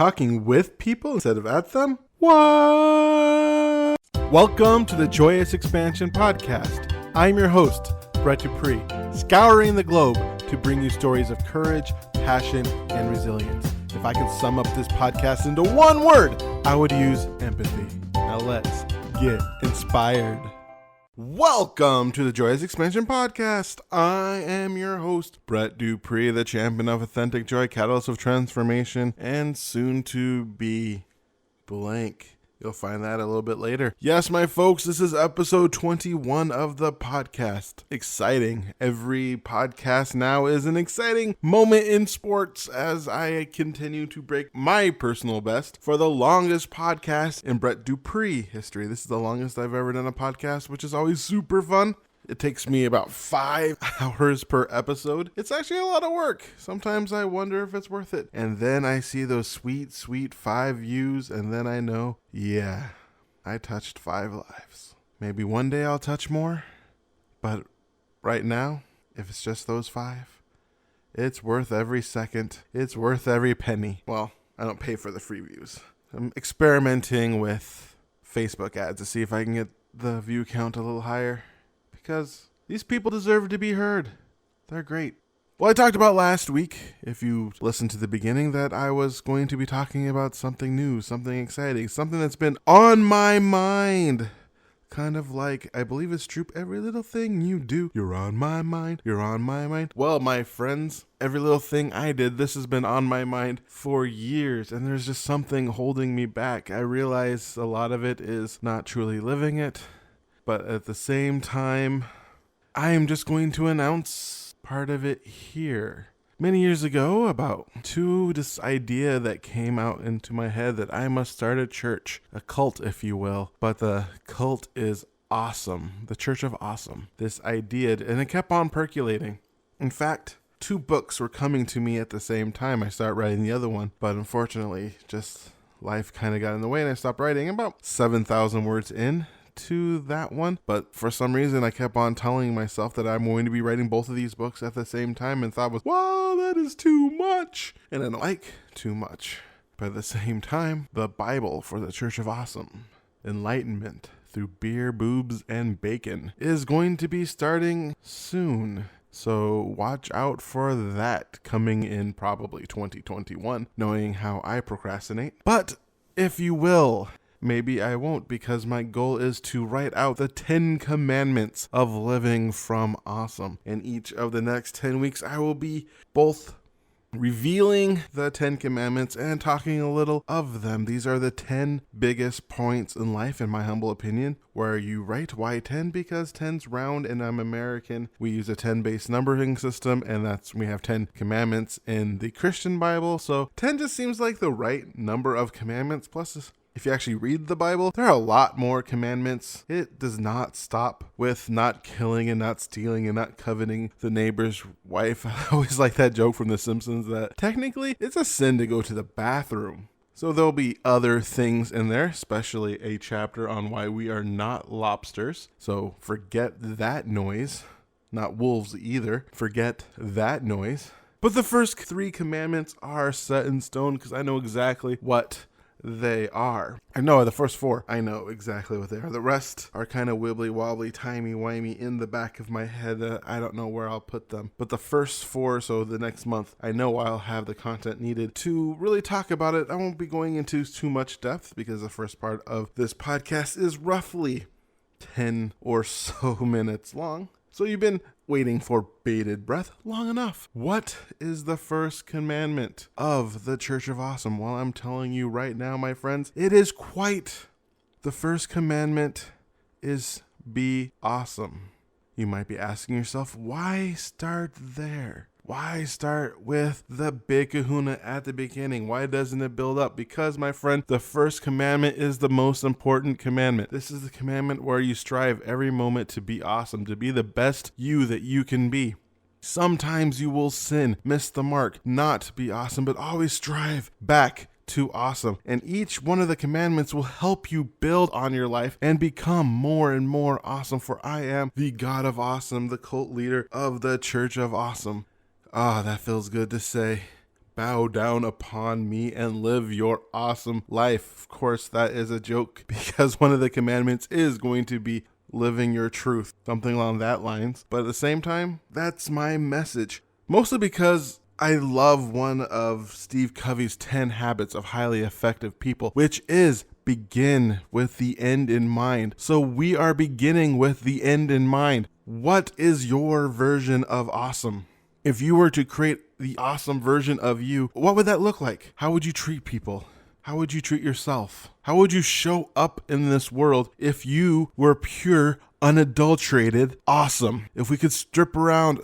talking with people instead of at them? What? Welcome to the Joyous Expansion Podcast. I'm your host, Brett Dupree, scouring the globe to bring you stories of courage, passion, and resilience. If I could sum up this podcast into one word, I would use empathy. Now let's get inspired. Welcome to the Joyous Expansion Podcast. I am your host, Brett Dupree, the champion of authentic joy, catalyst of transformation, and soon to be blank. You'll find that a little bit later. Yes, my folks, this is episode 21 of the podcast. Exciting. Every podcast now is an exciting moment in sports as I continue to break my personal best for the longest podcast in Brett Dupree history. This is the longest I've ever done a podcast, which is always super fun. It takes me about 5 hours per episode. It's actually a lot of work. Sometimes I wonder if it's worth it. And then I see those sweet 5 views, and then I know, yeah, I touched 5 lives. Maybe one day I'll touch more, but right now, if it's just those 5, it's worth every second. It's worth every penny. Well, I don't pay for the free views. I'm experimenting with Facebook ads to see if I can get the view count a little higher. Because these people deserve to be heard. They're great. Well, I talked about last week, if you listened to the beginning, that I was going to be talking about something new, something exciting, something that's been on my mind. Kind of like, I believe it's true, every little thing you do, you're on my mind, you're on my mind. Well, my friends, every little thing I did, this has been on my mind for years, and there's just something holding me back. I realize a lot of it is not truly living it. But at the same time, I am just going to announce part of it here. Many years ago, this idea that came out into my head that I must start a church, a cult, if you will. But the cult is awesome, the Church of Awesome. This idea, and it kept on percolating. In fact, 2 books were coming to me at the same time. I started writing the other one, but unfortunately, just life kind of got in the way, and I stopped writing about 7,000 words in to that one. But for some reason I kept on telling myself that I'm going to be writing both of these books at the same time, and thought, wow, that is too much, and I don't like too much. But at the same time, the Bible for the Church of Awesome, Enlightenment through beer, boobs, and bacon, is going to be starting soon. So watch out for that coming in probably 2021, knowing how I procrastinate. But if you will, maybe I won't, because my goal is to write out the 10 commandments of living from awesome. In each of the next 10 weeks, I will be both revealing the 10 commandments and talking a little of them. These are the 10 biggest points in life, in my humble opinion, where you write why 10, because 10's round and I'm American. We use a 10-based numbering system, and we have 10 commandments in the Christian Bible. So 10 just seems like the right number of commandments. Plus, if you actually read the Bible, there are a lot more commandments. It does not stop with not killing and not stealing and not coveting the neighbor's wife. I always like that joke from The Simpsons that technically it's a sin to go to the bathroom. So there'll be other things in there, especially a chapter on why we are not lobsters. So forget that noise. Not wolves either. Forget that noise. But the first 3 commandments are set in stone, because I know exactly what they are. I know the first 4, I know exactly what they are. The rest are kind of wibbly wobbly, timey-wimey in the back of my head. I don't know where I'll put them. But the first 4, so the next month, I know I'll have the content needed to really talk about it. I won't be going into too much depth, because the first part of this podcast is roughly 10 or so minutes long. So you've been waiting for bated breath long enough. What is the first commandment of the Church of Awesome? Well, I'm telling you right now, my friends, it is quite. The first commandment is be awesome. You might be asking yourself, why start there? Why start with the big kahuna at the beginning? Why doesn't it build up? Because, my friend, the first commandment is the most important commandment. This is the commandment where you strive every moment to be awesome, to be the best you that you can be. Sometimes you will sin, miss the mark, not be awesome, but always strive back to awesome. And each one of the commandments will help you build on your life and become more and more awesome. For I am the God of Awesome, the cult leader of the Church of Awesome. Ah, that feels good to say. bow down upon me and live your awesome life. Of course, that is a joke because one of the commandments is going to be living your truth, something along that lines. But at the same time, that's my message. Mostly because I love one of Steve Covey's 10 habits of highly effective people, which is begin with the end in mind. So we are beginning with the end in mind. What is your version of awesome? If you were to create the awesome version of you, what would that look like? How would you treat people? How would you treat yourself? How would you show up in this world if you were pure, unadulterated, awesome? If we could strip out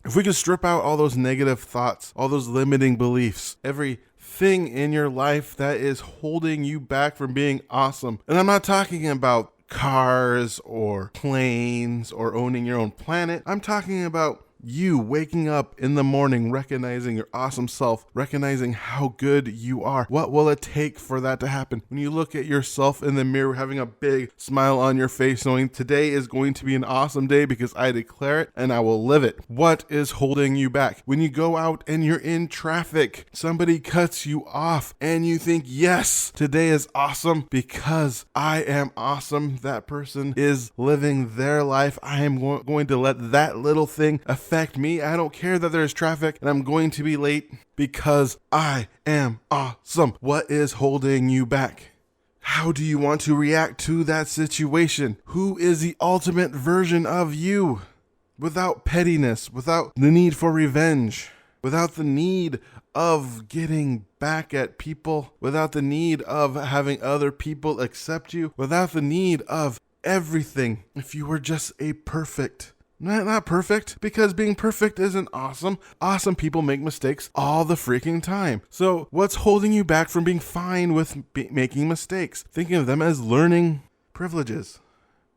all those negative thoughts, all those limiting beliefs, everything in your life that is holding you back from being awesome. And I'm not talking about cars or planes or owning your own planet. I'm talking about you waking up in the morning, recognizing your awesome self, recognizing how good you are. What will it take for that to happen? When you look at yourself in the mirror, having a big smile on your face, knowing today is going to be an awesome day because I declare it and I will live it. What is holding you back? When you go out and you're in traffic, somebody cuts you off and you think, yes, today is awesome because I am awesome. That person is living their life. I am going to let that little thing affect me. I don't care that there's traffic and I'm going to be late because I am awesome. What is holding you back? How do you want to react to that situation? Who is the ultimate version of you? Without pettiness, without the need for revenge, without the need of getting back at people, without the need of having other people accept you, without the need of everything. If you were just a perfect, not perfect, because being perfect isn't awesome. Awesome people make mistakes all the freaking time. So what's holding you back from being fine with making mistakes? Thinking of them as learning privileges.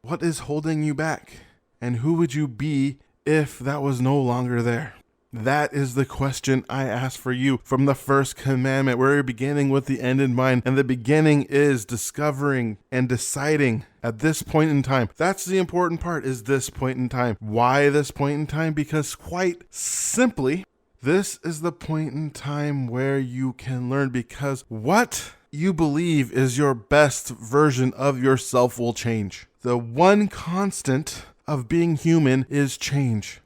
What is holding you back? And who would you be if that was no longer there? That is the question I ask for you from the first commandment. We're beginning with the end in mind, and the beginning is discovering and deciding at this point in time. That's the important part, is this point in time. Why this point in time? Because quite simply, this is the point in time where you can learn, because what you believe is your best version of yourself will change. The one constant of being human is change.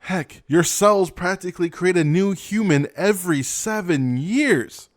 Heck, your cells practically create a new human every 7 years.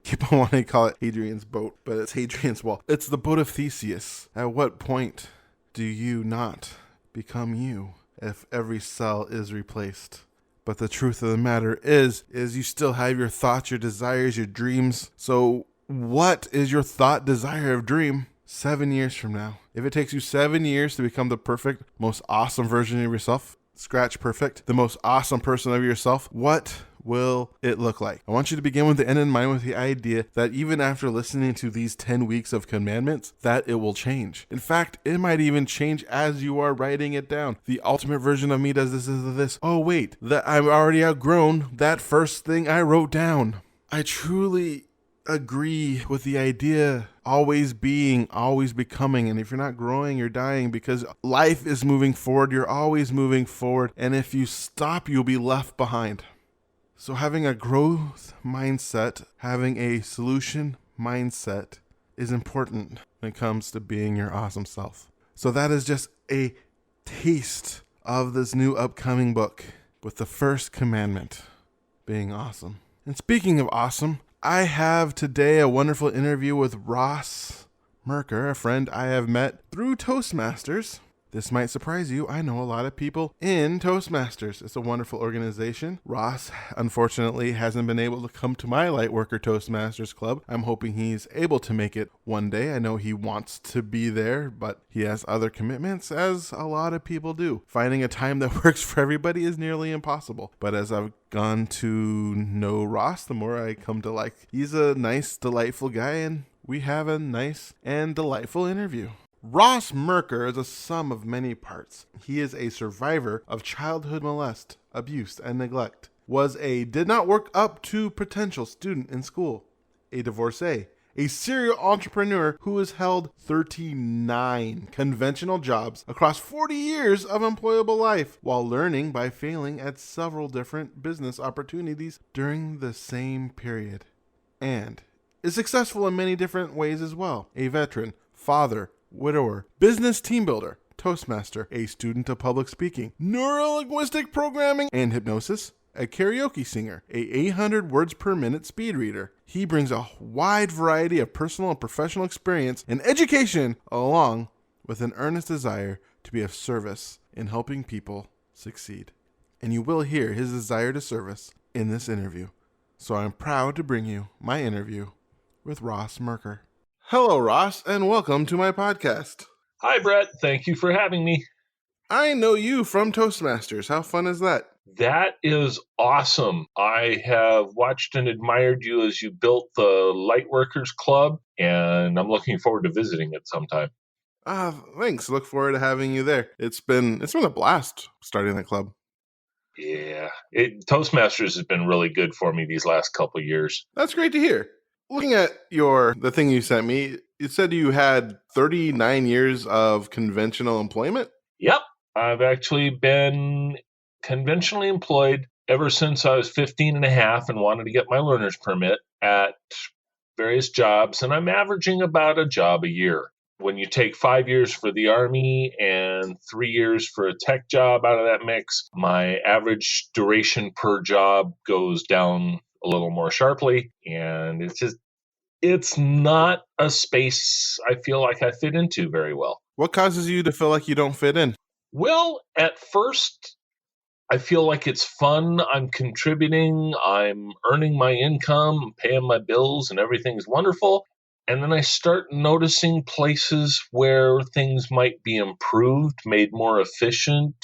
People want to call it Hadrian's boat, but it's Hadrian's wall. It's the boat of Theseus. At what point do you not become you if every cell is replaced? But the truth of the matter is you still have your thoughts, your desires, your dreams. So what is your thought, desire, or dream 7 years from now? If it takes you 7 years to become the perfect, most awesome version of yourself, scratch perfect, the most awesome person of yourself, what will it look like? I want you to begin with the end in mind, with the idea that even after listening to these 10 weeks of commandments, that it will change. In fact, it might even change as you are writing it down. The ultimate version of me does this. Oh wait, that I've already outgrown that first thing I wrote down. I truly agree with the idea always being, always becoming. And if you're not growing, you're dying, because life is moving forward. You're always moving forward. And if you stop, you'll be left behind. So having a growth mindset, having a solution mindset is important when it comes to being your awesome self. So that is just a taste of this new upcoming book, with the first commandment being awesome. And speaking of awesome, I have today a wonderful interview with Ross Murker, a friend I have met through Toastmasters. This might surprise you. I know a lot of people in Toastmasters. It's a wonderful organization. Ross, unfortunately, hasn't been able to come to my Lightworker Toastmasters Club. I'm hoping he's able to make it one day. I know he wants to be there, but he has other commitments, as a lot of people do. Finding a time that works for everybody is nearly impossible. But as I've gone to know Ross, the more I come to like, he's a nice, delightful guy, and we have a nice and delightful interview. Ross Murker is a sum of many parts. He is a survivor of childhood molest, abuse, and neglect. Was a did not work up to potential student in school, a divorcee, a serial entrepreneur who has held 39 conventional jobs across 40 years of employable life while learning by failing at several different business opportunities during the same period. And is successful in many different ways as well. A veteran, father, widower, business team builder, Toastmaster, a student of public speaking, neurolinguistic programming and hypnosis, a karaoke singer, a 800 words per minute speed reader. He brings a wide variety of personal and professional experience and education along with an earnest desire to be of service in helping people succeed. And you will hear his desire to service in this interview. So I'm proud to bring you my interview with Ross Murker. Hello, Ross, and welcome to my podcast. Hi, Brett. Thank you for having me. I know you from Toastmasters. How fun is that? That is awesome. I have watched and admired you as you built the Lightworkers Club, and I'm looking forward to visiting it sometime. Thanks. Look forward to having you there. It's been a blast starting the club. Yeah, Toastmasters has been really good for me these last couple of years. That's great to hear. Looking at the thing you sent me, it said you had 39 years of conventional employment? Yep. I've actually been conventionally employed ever since I was 15 and a half and wanted to get my learner's permit at various jobs, and I'm averaging about a job a year. When you take 5 years for the Army and 3 years for a tech job out of that mix, my average duration per job goes down a little more sharply. And it's not a space I feel like I fit into very well. What causes you to feel like you don't fit in? Well, at first, I feel like it's fun. I'm contributing. I'm earning my income, paying my bills, and everything's wonderful. And then I start noticing places where things might be improved, made more efficient.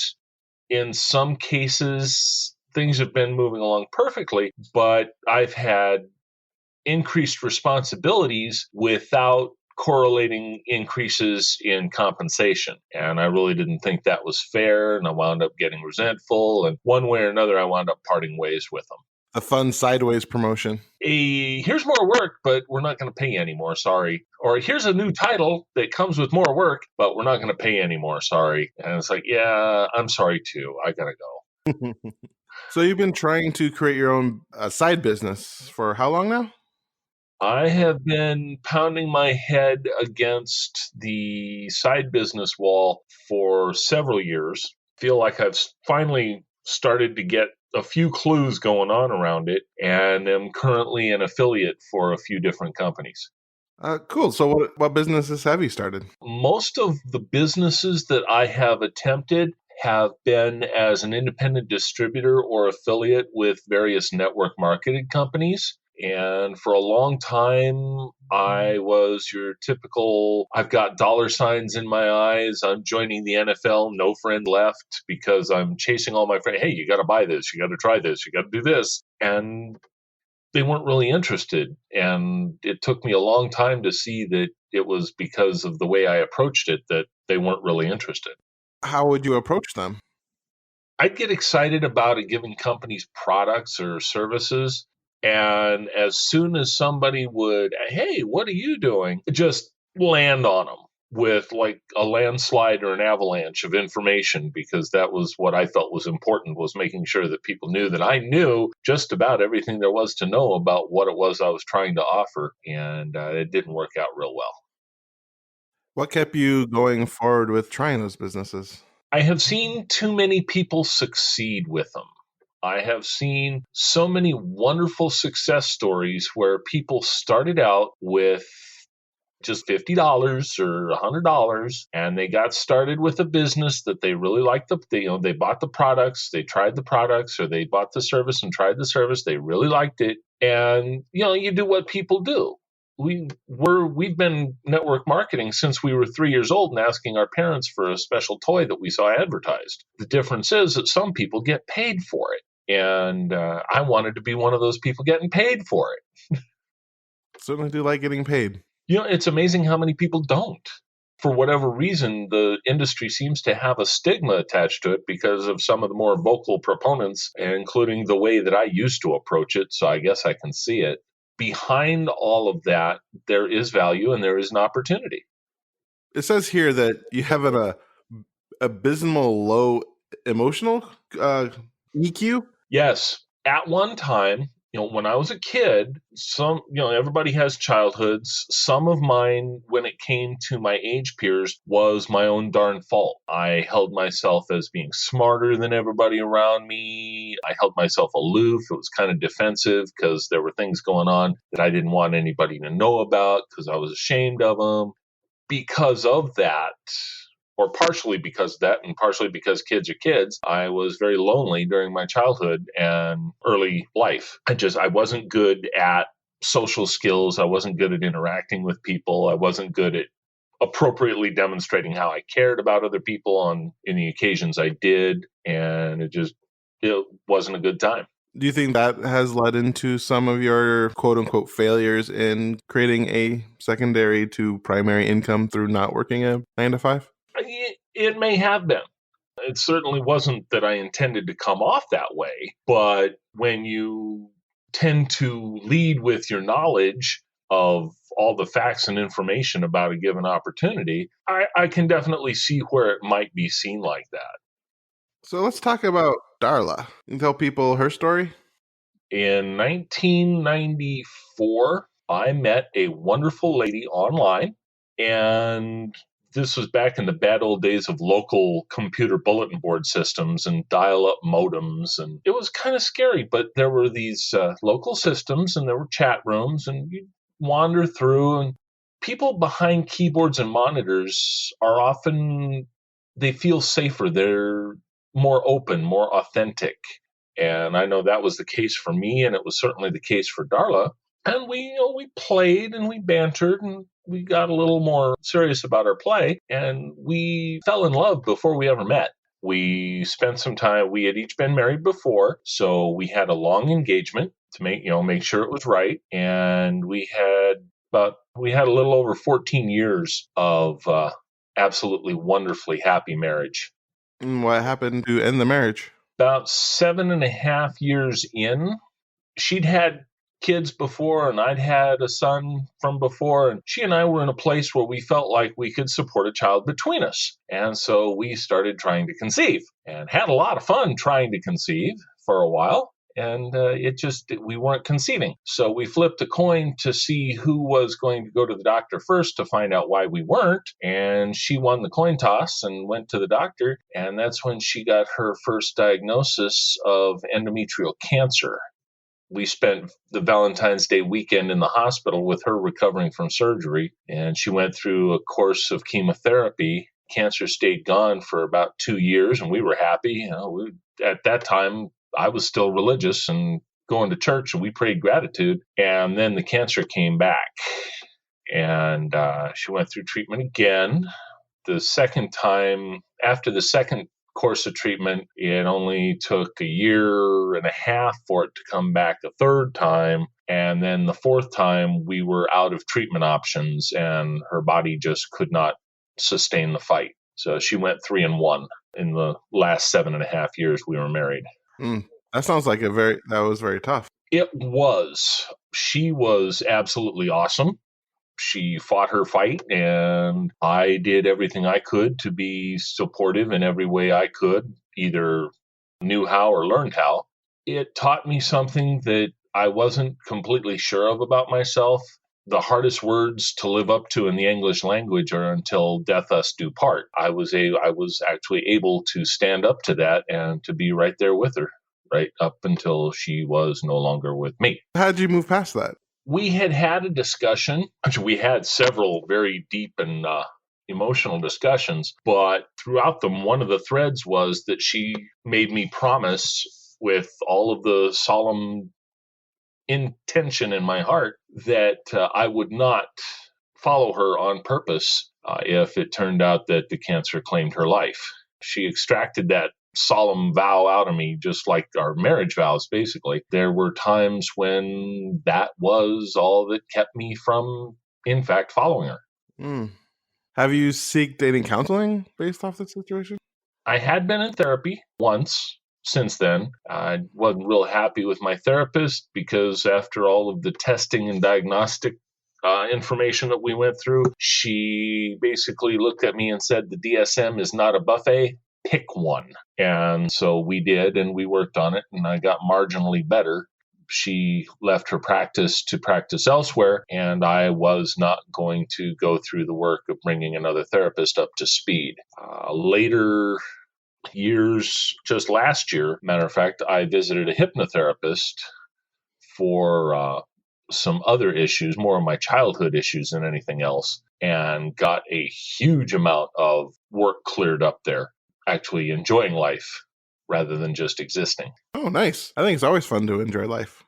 In some cases, things have been moving along perfectly, but I've had increased responsibilities without correlating increases in compensation. And I really didn't think that was fair, and I wound up getting resentful. And one way or another, I wound up parting ways with them. A fun sideways promotion. Here's more work, but we're not going to pay you anymore, sorry. Or here's a new title that comes with more work, but we're not going to pay you anymore, sorry. And it's like, yeah, I'm sorry too. I got to go. So you've been trying to create your own side business for how long now? I have been pounding my head against the side business wall for several years. Feel like I've finally started to get a few clues going on around it, and am currently an affiliate for a few different companies. Cool. So what businesses have you started? Most of the businesses that I have attempted have been as an independent distributor or affiliate with various network marketed companies. And for a long time, I was your typical, I've got dollar signs in my eyes, I'm joining the NFL, no friend left, because I'm chasing all my friends. Hey, you got to buy this, you got to try this, you got to do this. And they weren't really interested. And it took me a long time to see that it was because of the way I approached it that they weren't really interested. How would you approach them? I'd get excited about a given company's products or services. And as soon as somebody would, hey, what are you doing? Just land on them with like a landslide or an avalanche of information, because that was what I felt was important, was making sure that people knew that I knew just about everything there was to know about what it was I was trying to offer. And it didn't work out real well. What kept you going forward with trying those businesses? I have seen too many people succeed with them. I have seen so many wonderful success stories where people started out with just $50 or $100, and they got started with a business that they really liked. They bought the products, they tried the products, or they bought the service and tried the service. They really liked it, and you do what people do. We've been network marketing since we were 3 years old and asking our parents for a special toy that we saw advertised. The difference is that some people get paid for it. And I wanted to be one of those people getting paid for it. Certainly do like getting paid. It's amazing how many people don't. For whatever reason, the industry seems to have a stigma attached to it because of some of the more vocal proponents, including the way that I used to approach it. So I guess I can see it. behind all of that, there is value and there is an opportunity. It says here that you have an abysmal low emotional EQ. Yes. At one time, when I was a kid, everybody has childhoods. Some of mine, when it came to my age peers, was my own darn fault. I held myself as being smarter than everybody around me. I held myself aloof. It was kind of defensive because there were things going on that I didn't want anybody to know about because I was ashamed of them. Because of that, or partially because of that, and partially because kids are kids, I was very lonely during my childhood and early life. I wasn't good at social skills. I wasn't good at interacting with people. I wasn't good at appropriately demonstrating how I cared about other people in the occasions I did. And it wasn't a good time. Do you think that has led into some of your quote unquote failures in creating a secondary to primary income through not working a 9 to 5? It may have been. It certainly wasn't that I intended to come off that way, but when you tend to lead with your knowledge of all the facts and information about a given opportunity, I can definitely see where it might be seen like that. So let's talk about Darla. You can tell people her story? In 1994, I met a wonderful lady online, and this was back in the bad old days of local computer bulletin board systems and dial-up modems, and it was kind of scary, but there were these local systems and there were chat rooms, and you wander through, and people behind keyboards and monitors are often, they feel safer. They're more open, more authentic. And I know that was the case for me, and it was certainly the case for Darla. And we played and we bantered and we got a little more serious about our play, and we fell in love before we ever met. We spent some time. We had each been married before, so we had a long engagement to make sure it was right. And we had a little over 14 years of absolutely wonderfully happy marriage. And what happened to end the marriage? About 7.5 years in, she'd had kids before and I'd had a son from before, and she and I were in a place where we felt like we could support a child between us. And so we started trying to conceive and had a lot of fun trying to conceive for a while. And we weren't conceiving. So we flipped a coin to see who was going to go to the doctor first to find out why we weren't. And she won the coin toss and went to the doctor. And that's when she got her first diagnosis of endometrial cancer. We spent the Valentine's Day weekend in the hospital with her recovering from surgery. And she went through a course of chemotherapy. Cancer stayed gone for about 2 years, and we were happy. At that time, I was still religious and going to church, and we prayed gratitude. And then the cancer came back, and she went through treatment again. The second time, after the second course of treatment, it only took 1.5 years for it to come back a third time. And then the fourth time, we were out of treatment options, and her body just could not sustain the fight. So she went 3-1 in the last 7.5 years we were married. That sounds like that was very tough. It was. She was absolutely awesome. She fought her fight, and I did everything I could to be supportive in every way I could, either knew how or learned how. It taught me something that I wasn't completely sure of about myself. The hardest words to live up to in the English language are "until death us do part." I was actually able to stand up to that and to be right there with her, right up until she was no longer with me. How did you move past that? We had a discussion. We had several very deep and emotional discussions, but throughout them, one of the threads was that she made me promise with all of the solemn intention in my heart that I would not follow her on purpose if it turned out that the cancer claimed her life. She extracted that solemn vow out of me, just like our marriage vows, basically. There were times when that was all that kept me from, in fact, following her. Have you sought dating counseling based off this situation? I had been in therapy once. since then. I wasn't real happy with my therapist because after all of the testing and diagnostic information that we went through, she basically looked at me and said, the DSM is not a buffet, pick one. And so we did, and we worked on it, and I got marginally better. She left her practice to practice elsewhere, and I was not going to go through the work of bringing another therapist up to speed. Later years, just last year, matter of fact, I visited a hypnotherapist for some other issues, more of my childhood issues than anything else, and got a huge amount of work cleared up there, actually enjoying life rather than just existing. Oh, nice. I think it's always fun to enjoy life.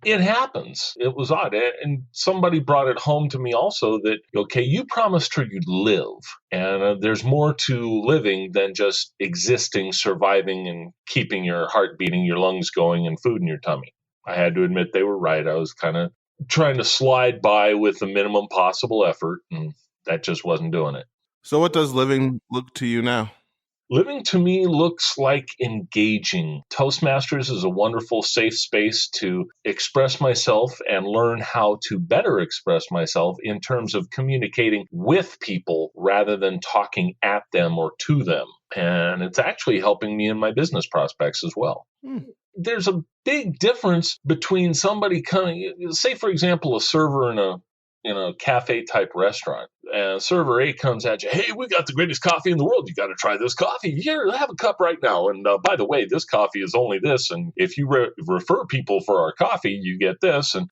It happens. It was odd. And somebody brought it home to me also that, okay, you promised her you'd live. And there's more to living than just existing, surviving, and keeping your heart beating, your lungs going, and food in your tummy. I had to admit they were right. I was kind of trying to slide by with the minimum possible effort, and that just wasn't doing it. So what does living look to you now? Living to me looks like engaging. Toastmasters is a wonderful, safe space to express myself and learn how to better express myself in terms of communicating with people rather than talking at them or to them. And it's actually helping me in my business prospects as well. There's a big difference between somebody coming, say, for example, a server in a cafe type restaurant, and server A comes at you, hey, we got the greatest coffee in the world. You got to try this coffee. Here, have a cup right now. And by the way, this coffee is only this. And if you refer people for our coffee, you get this. And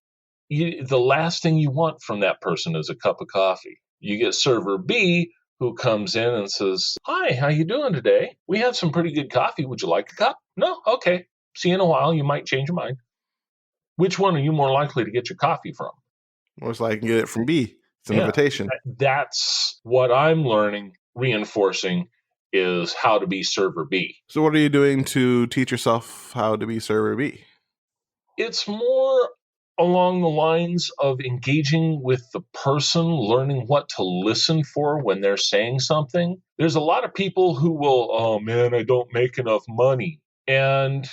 the last thing you want from that person is a cup of coffee. You get server B who comes in and says, hi, how you doing today? We have some pretty good coffee. Would you like a cup? No? Okay. See you in a while. You might change your mind. Which one are you more likely to get your coffee from? Most likely I can get it from B. It's an invitation. That's what I'm learning, reinforcing, is how to be server B. So what are you doing to teach yourself how to be server B? It's more along the lines of engaging with the person, learning what to listen for when they're saying something. There's a lot of people who will, oh man, I don't make enough money. And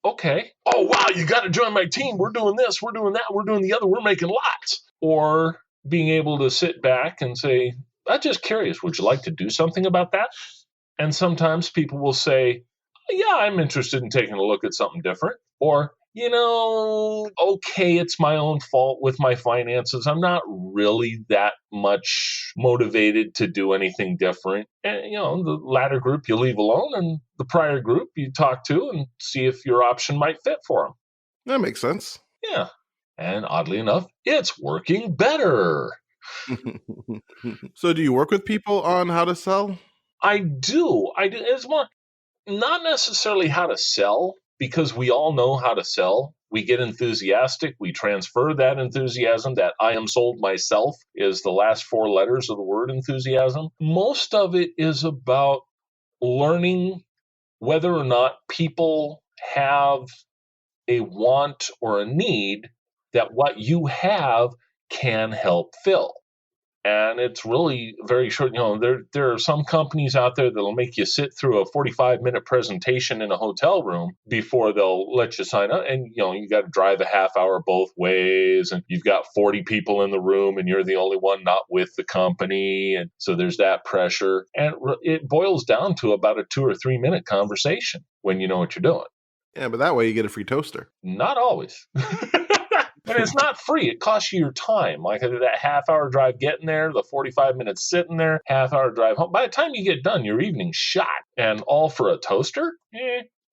okay. Oh, wow, you got to join my team. We're doing this, we're doing that, we're doing the other, we're making lots. Or being able to sit back and say, I'm just curious, would you like to do something about that? And sometimes people will say, yeah, I'm interested in taking a look at something different. Or, okay, it's my own fault with my finances. I'm not really that much motivated to do anything different. And, the latter group you leave alone, and the prior group you talk to and see if your option might fit for them. That makes sense. Yeah. And oddly enough, it's working better. So do you work with people on how to sell? I do. It's more not necessarily how to sell, because we all know how to sell. We get enthusiastic. We transfer that enthusiasm. That I am sold myself is the last four letters of the word enthusiasm. Most of it is about learning whether or not people have a want or a need that what you have can help fill. And it's really very short. There are some companies out there that'll make you sit through a 45-minute presentation in a hotel room before they'll let you sign up. And, you got to drive a half hour both ways. And you've got 40 people in the room and you're the only one not with the company. And so there's that pressure. And it boils down to about a 2 or 3 minute conversation when you know what you're doing. Yeah, but that way you get a free toaster. Not always. And it's not free. It costs you your time. Like that half-hour drive getting there, the 45 minutes sitting there, half-hour drive home. By the time you get done, your evening's shot. And all for a toaster?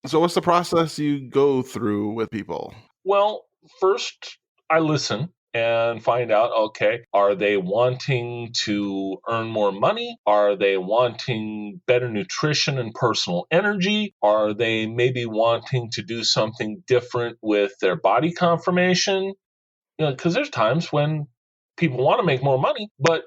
So what's the process you go through with people? Well, first I listen and find out, okay, are they wanting to earn more money? Are they wanting better nutrition and personal energy? Are they maybe wanting to do something different with their body conformation? Because there's times when people want to make more money, but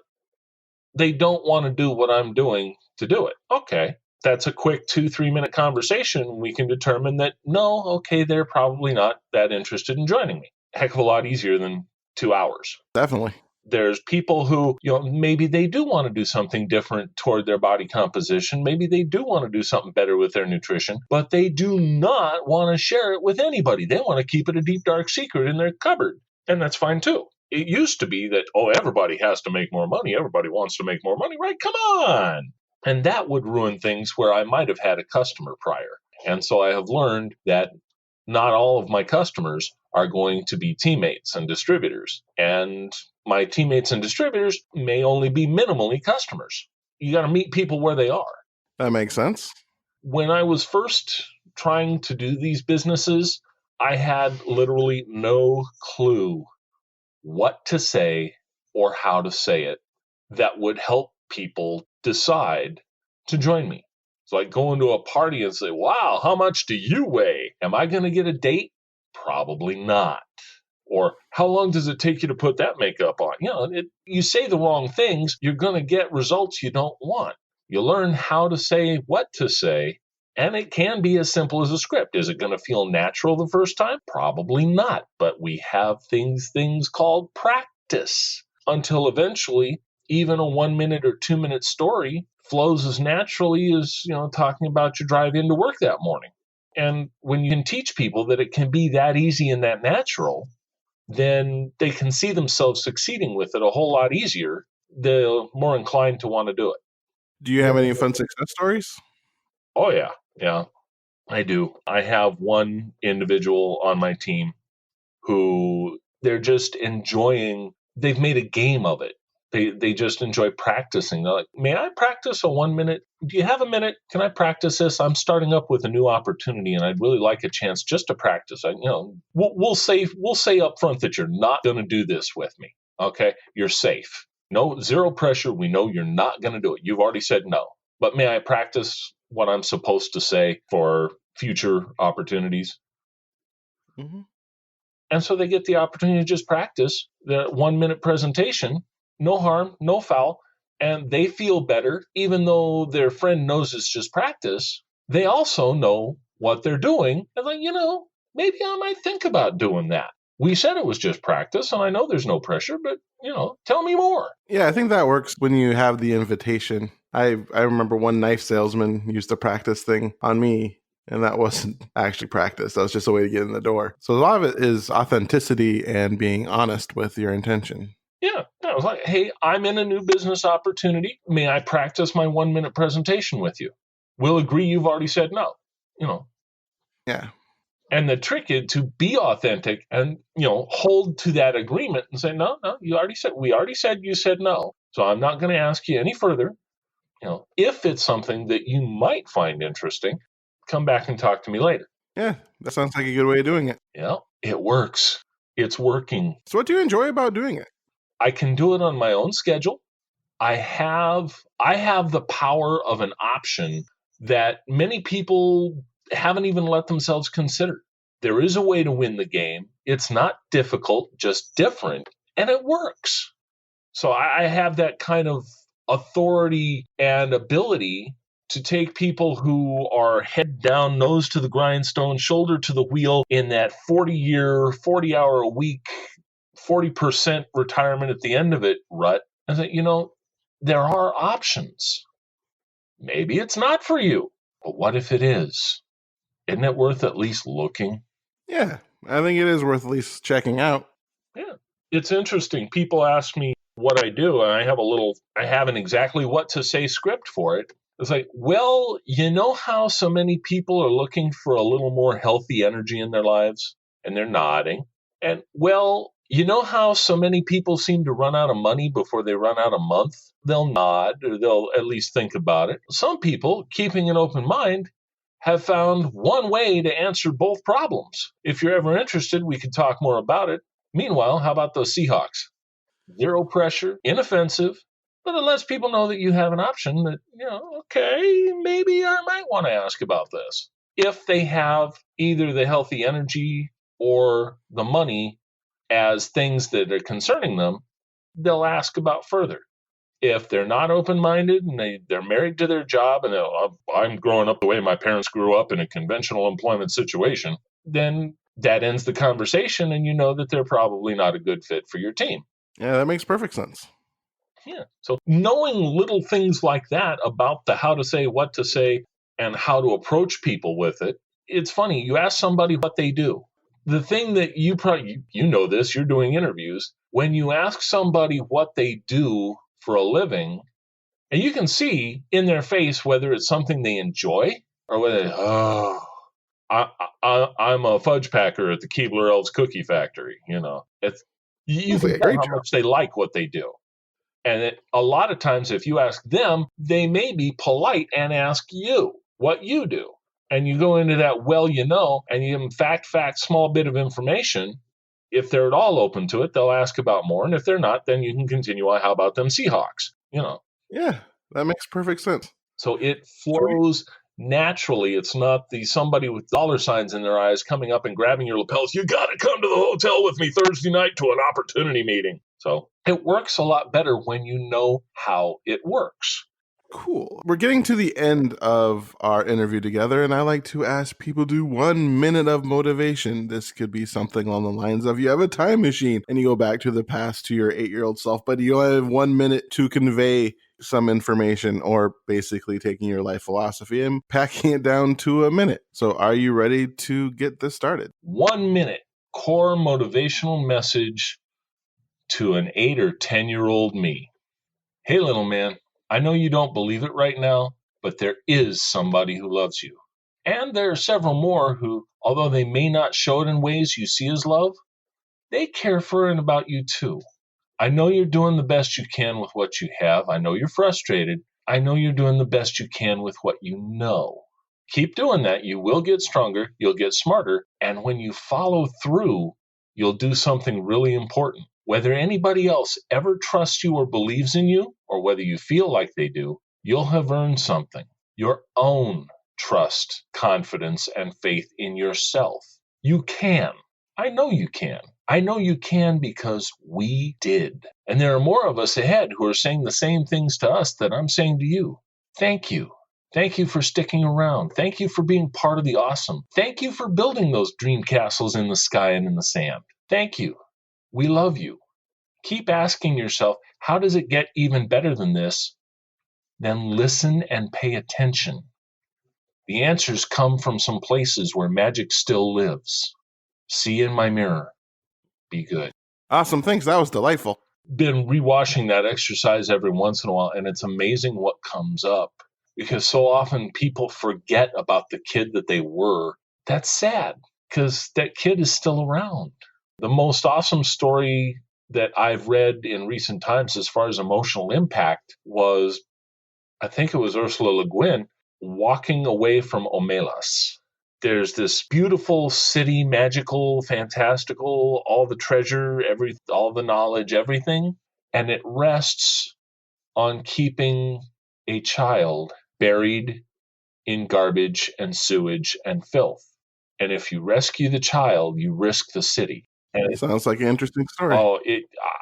they don't want to do what I'm doing to do it. Okay, that's a quick 2-3 minute conversation. We can determine that, no, okay, they're probably not that interested in joining me. Heck of a lot easier than 2 hours. Definitely. There's people who, maybe they do want to do something different toward their body composition. Maybe they do want to do something better with their nutrition, but they do not want to share it with anybody. They want to keep it a deep, dark secret in their cupboard. And that's fine too. It used to be that, everybody has to make more money. Everybody wants to make more money, right? Come on. And that would ruin things where I might have had a customer prior. And so I have learned that not all of my customers are going to be teammates and distributors. And my teammates and distributors may only be minimally customers. You got to meet people where they are. That makes sense. When I was first trying to do these businesses, I had literally no clue what to say or how to say it that would help people decide to join me. It's like going to a party and say, wow, how much do you weigh? Am I going to get a date? Probably not. Or how long does it take you to put that makeup on? You say the wrong things, you're going to get results you don't want. You learn how to say what to say, and it can be as simple as a script. Is it going to feel natural the first time? Probably not. But we have things called practice until eventually even a 1 minute or 2 minute story flows as naturally as, talking about your drive into work that morning. And when you can teach people that it can be that easy and that natural, then they can see themselves succeeding with it a whole lot easier. They're more inclined to want to do it. Do you have any fun success stories? Oh, yeah. Yeah, I do. I have one individual on my team who they're just enjoying, they've made a game of it. They just enjoy practicing. They're like, may I practice a 1 minute? Do you have a minute? Can I practice this? I'm starting up with a new opportunity, and I'd really like a chance just to practice. We'll say up front that you're not going to do this with me. Okay, you're safe. No, zero pressure. We know you're not going to do it. You've already said no. But may I practice what I'm supposed to say for future opportunities? Mm-hmm. And so they get the opportunity to just practice the 1 minute presentation. No harm, no foul, and they feel better, even though their friend knows it's just practice. They also know what they're doing, and like, maybe I might think about doing that. We said it was just practice, and I know there's no pressure, but, tell me more. Yeah, I think that works when you have the invitation. I remember one knife salesman used the practice thing on me, and that wasn't actually practice. That was just a way to get in the door. So a lot of it is authenticity and being honest with your intention. Yeah, I was like, hey, I'm in a new business opportunity. May I practice my 1 minute presentation with you? We'll agree you've already said no, Yeah. And the trick is to be authentic and, hold to that agreement and say, no, we already said you said no. So I'm not going to ask you any further. If it's something that you might find interesting, come back and talk to me later. Yeah, that sounds like a good way of doing it. Yeah, it works. It's working. So what do you enjoy about doing it? I can do it on my own schedule. I have the power of an option that many people haven't even let themselves consider. There is a way to win the game. It's not difficult, just different, and it works. So I have that kind of authority and ability to take people who are head down, nose to the grindstone, shoulder to the wheel in that 40-hour a week, 40% retirement at the end of it rut, and say, there are options. Maybe it's not for you, but what if it is? Isn't it worth at least looking? Yeah, I think it is worth at least checking out. Yeah, it's interesting. People ask me what I do, and I haven't exactly what to say script for it. It's like, well, how so many people are looking for a little more healthy energy in their lives? And they're nodding. And, well, how so many people seem to run out of money before they run out of month? They'll nod, or they'll at least think about it. Some people, keeping an open mind, have found one way to answer both problems. If you're ever interested, we could talk more about it. Meanwhile, how about those Seahawks? Zero pressure, inoffensive, but it lets people know that you have an option that, okay, maybe I might want to ask about this. If they have either the healthy energy or the money as things that are concerning them, they'll ask about further. If they're not open-minded and they're married to their job and I'm growing up the way my parents grew up in a conventional employment situation, then that ends the conversation and you know that they're probably not a good fit for your team. Yeah, that makes perfect sense. Yeah. So knowing little things like that about the how to say, what to say, and how to approach people with it, it's funny. You ask somebody what they do. The thing that you probably, you know this, you're doing interviews. When you ask somebody what they do for a living, and you can see in their face whether it's something they enjoy or whether, I, I'm a fudge packer at the Keebler Elves Cookie Factory. You Sounds like can a tell great how job. much they like what they do. And a lot of times, if you ask them, they may be polite and ask you what you do. And you go into that, and you give them fact, small bit of information. If they're at all open to it, they'll ask about more. And if they're not, then you can continue on. How about them Seahawks? Yeah, that makes perfect sense. So it So, flows naturally. It's not the somebody with dollar signs in their eyes coming up and grabbing your lapels. You got to come to the hotel with me Thursday night to an opportunity meeting. So it works a lot better when you know how it works. cool. We're getting to the end of our interview together, and I like to ask people to do 1 minute of motivation. This could be something along the lines of you have a time machine and you go back to the past to your 8-year-old self, but you only have 1 minute to convey some information, or basically taking your life philosophy and packing it down to a minute. So are you ready to get this started? 1 minute core motivational message to an 8 or 10-year-old me. Hey, little man, I know you don't believe it right now, but there is somebody who loves you. And there are several more who, although they may not show it in ways you see as love, they care for and about you too. I know you're doing the best you can with what you have. I know you're frustrated. I know you're doing the best you can with what you know. Keep doing that. You will get stronger. You'll get smarter. And when you follow through, you'll do something really important. Whether anybody else ever trusts you or believes in you, or whether you feel like they do, you'll have earned something. Your own trust, confidence, and faith in yourself. You can. I know you can. I know you can because we did. And there are more of us ahead who are saying the same things to us that I'm saying to you. Thank you. Thank you for sticking around. Thank you for being part of the awesome. Thank you for building those dream castles in the sky and in the sand. Thank you. We love you. Keep asking yourself, how does it get even better than this? Then listen and pay attention. The answers come from some places where magic still lives. See in my mirror. Be good. Awesome. Thanks. That was delightful. Been rewatching that exercise every once in a while, and it's amazing what comes up, because so often people forget about the kid that they were. That's sad, because that kid is still around. The most awesome story that I've read in recent times as far as emotional impact was, I think it was Ursula Le Guin walking away from Omelas. There's this beautiful city, magical, fantastical, all the treasure, all the knowledge, everything. And it rests on keeping a child buried in garbage and sewage and filth. And if you rescue the child, you risk the city. And Sounds like an interesting story.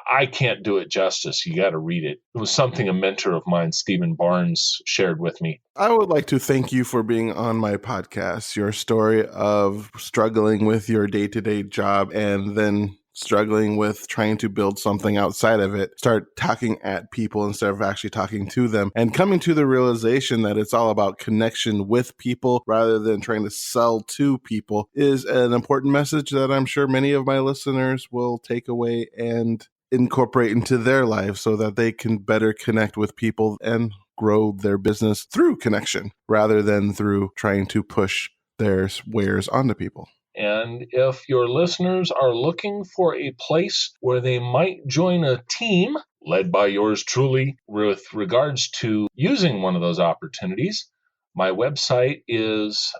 I can't do it justice. You got to read it. It was something a mentor of mine, Stephen Barnes, shared with me. I would like to thank you for being on my podcast. Your story of struggling with your day-to-day job and then struggling with trying to build something outside of it, start talking at people instead of actually talking to them, and coming to the realization that it's all about connection with people rather than trying to sell to people is an important message that I'm sure many of my listeners will take away and incorporate into their lives so that they can better connect with people and grow their business through connection rather than through trying to push their wares onto people. And if your listeners are looking for a place where they might join a team led by yours truly with regards to using one of those opportunities, my website is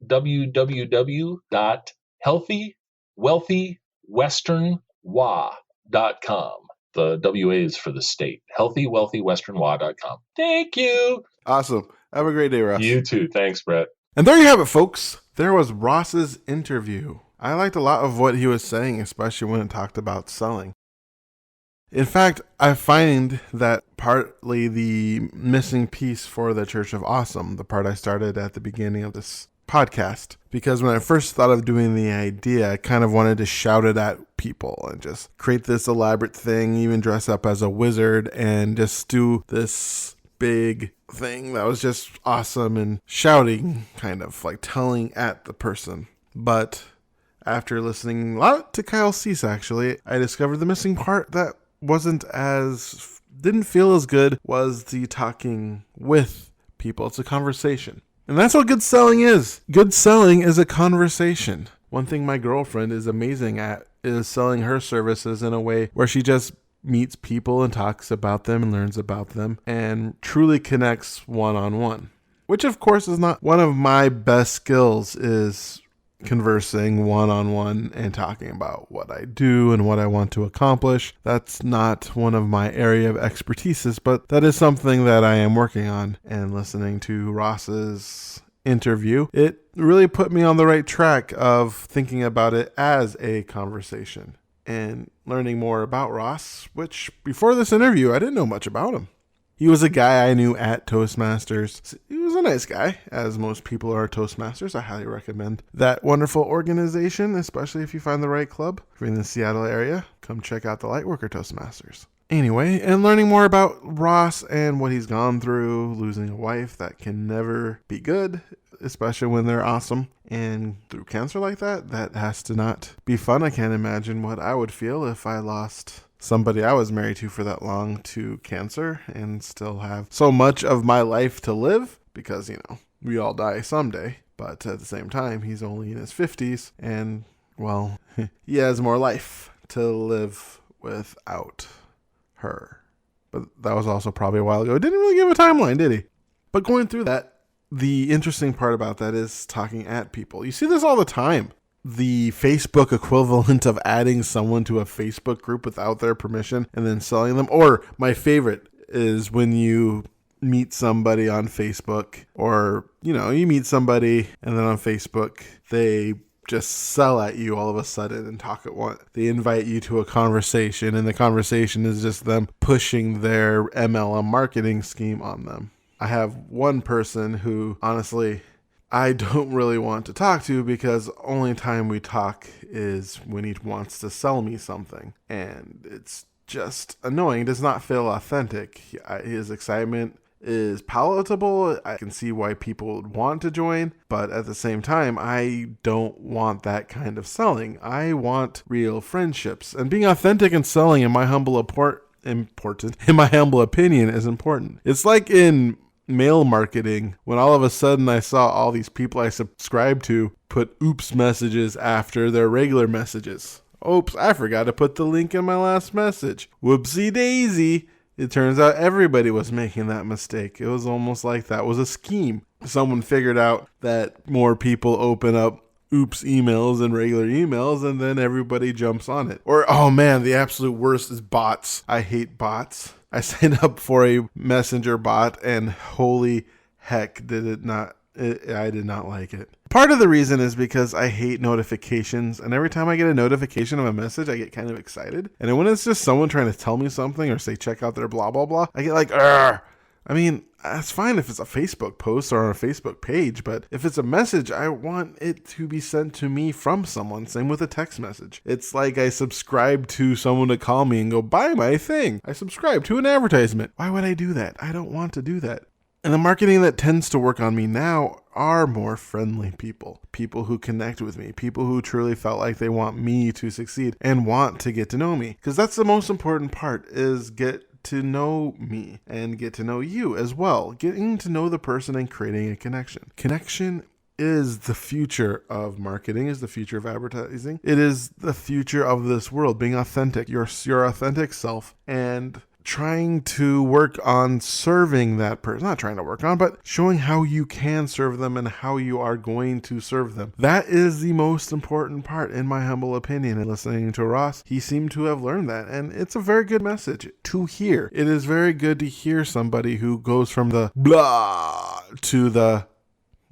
www.healthywealthywesternwa.com. The WA is for the state. Healthywealthywesternwa.com. Thank you. Awesome. Have a great day, Ross. You too. Thanks, Brett. And there you have it, folks. There was Ross's interview. I liked a lot of what he was saying, especially when it talked about selling. In fact, I find that partly the missing piece for the Church of Awesome, the part I started at the beginning of this podcast, because when I first thought of doing the idea, I kind of wanted to shout it at people and just create this elaborate thing, even dress up as a wizard and just do this big thing that was just awesome and shouting, kind of like telling at the person. But after listening a lot to Kyle Cease, actually, I discovered the missing part that didn't feel as good was the talking with people. It's a conversation. And that's what good selling is. Good selling is a conversation. One thing my girlfriend is amazing at is selling her services in a way where she just meets people and talks about them and learns about them and truly connects one-on-one. Which, of course, is not one of my best skills, is conversing one-on-one and talking about what I do and what I want to accomplish. That's not one of my area of expertise, but that is something that I am working on. And listening to Ross's interview, it really put me on the right track of thinking about it as a conversation and learning more about Ross, which before this interview, I didn't know much about him. He was a guy I knew at Toastmasters. He was a nice guy, as most people are at Toastmasters. I highly recommend that wonderful organization, especially if you find the right club. If you're in the Seattle area, come check out the Lightworker Toastmasters. Anyway, and learning more about Ross and what he's gone through, losing a wife that can never be good, especially when they're awesome. And through cancer like that, that has to not be fun. I can't imagine what I would feel if I lost somebody I was married to for that long to cancer and still have so much of my life to live, because, we all die someday. But at the same time, he's only in his 50s and, well, he has more life to live without her. But that was also probably a while ago. He didn't really give a timeline, did he? But going through that, the interesting part about that is talking at people. You see this all the time. The Facebook equivalent of adding someone to a Facebook group without their permission and then selling them. Or my favorite is when you meet somebody on Facebook, or, you meet somebody and then on Facebook, they just sell at you all of a sudden and talk at once. They invite you to a conversation, and the conversation is just them pushing their MLM marketing scheme on them. I have one person who, honestly, I don't really want to talk to, because only time we talk is when he wants to sell me something. And it's just annoying. It does not feel authentic. His excitement is palatable. I can see why people would want to join, but at the same time, I don't want that kind of selling. I want real friendships. And being authentic and selling, in my humble opinion, is important. It's like in mail marketing, when all of a sudden I saw all these people I subscribed to put oops messages after their regular messages. Oops, I forgot to put the link in my last message. Whoopsie daisy. It turns out everybody was making that mistake. It was almost like that was a scheme. Someone figured out that more people open up oops emails and regular emails, and then everybody jumps on it. Or, oh man, the absolute worst is bots. I hate bots. I signed up for a messenger bot, and holy heck, I did not like it. Part of the reason is because I hate notifications, and every time I get a notification of a message, I get kind of excited. And when it's just someone trying to tell me something or say check out their blah blah blah, I get like, Argh! I mean, that's fine if it's a Facebook post or on a Facebook page, but if it's a message, I want it to be sent to me from someone. Same with a text message. It's like I subscribe to someone to call me and go, buy my thing. I subscribe to an advertisement. Why would I do that? I don't want to do that. And the marketing that tends to work on me now are more friendly people. People who connect with me. People who truly felt like they want me to succeed and want to get to know me. Because that's the most important part, is get to know me and get to know you as well. Getting to know the person and creating a connection. Connection is the future of marketing, is the future of advertising. It is the future of this world, being authentic, your authentic self, and trying to work on serving that person. Not trying to work on, but showing how you can serve them and how you are going to serve them. That is the most important part, in my humble opinion. And listening to Ross, he seemed to have learned that. And it's a very good message to hear. It is very good to hear somebody who goes from the blah to the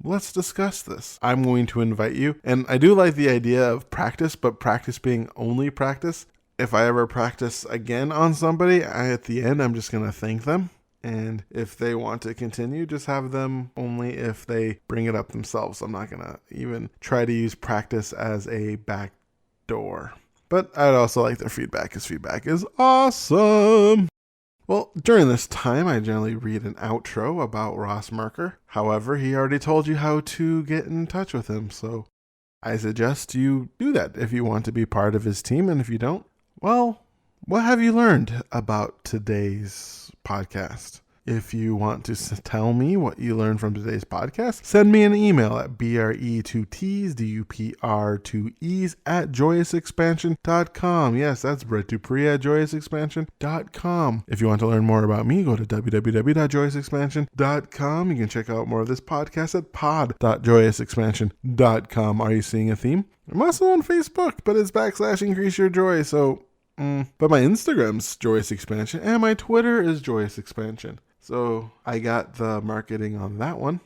let's discuss this. I'm going to invite you. And I do like the idea of practice, but practice being only practice. If I ever practice again on somebody, at the end, I'm just going to thank them. And if they want to continue, just have them only if they bring it up themselves. I'm not going to even try to use practice as a back door. But I'd also like their feedback, because feedback is awesome. Well, during this time, I generally read an outro about Ross Murker. However, he already told you how to get in touch with him, so I suggest you do that if you want to be part of his team. And if you don't, well, what have you learned about today's podcast? If you want to tell me what you learned from today's podcast, send me an email at bre2ts@joyousexpansion.com. Yes, that's Brett Dupree at joyousexpansion.com. If you want to learn more about me, go to www.joyousexpansion.com. You can check out more of this podcast at pod.joyousexpansion.com. Are you seeing a theme? I'm also on Facebook, but it's /increaseyourjoy, so but my Instagram's Joyous Expansion and my Twitter is Joyous Expansion. So I got the marketing on that one.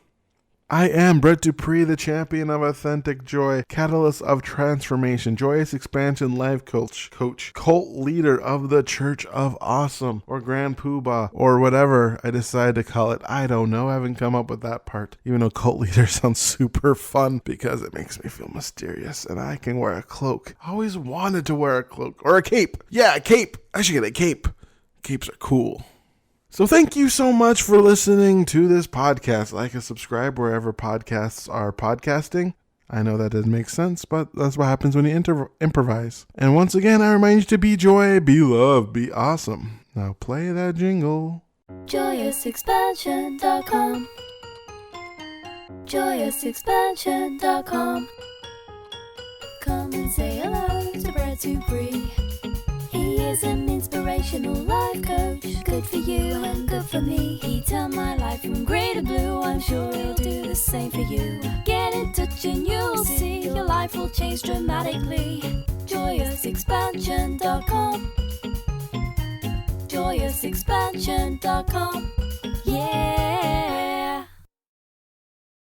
I am Brett Dupree, the champion of authentic joy, catalyst of transformation, Joyous Expansion life coach, cult leader of the Church of Awesome, or Grand Poobah, or whatever I decide to call it. I don't know. I haven't come up with that part. Even though cult leader sounds super fun because it makes me feel mysterious and I can wear a cloak. I always wanted to wear a cloak or a cape. Yeah, a cape. I should get a cape. Capes are cool. So thank you so much for listening to this podcast. Like and subscribe wherever podcasts are podcasting. I know that doesn't make sense, but that's what happens when you improvise. And once again, I remind you to be joy, be love, be awesome. Now play that jingle. JoyousExpansion.com. JoyousExpansion.com. Come and say hello to Brett Dupree. He is an inspirational life coach. Good for you and good for me. He turned my life from grey to blue. I'm sure he'll do the same for you. Get in touch and you'll see your life will change dramatically. JoyousExpansion.com. JoyousExpansion.com. Yeah.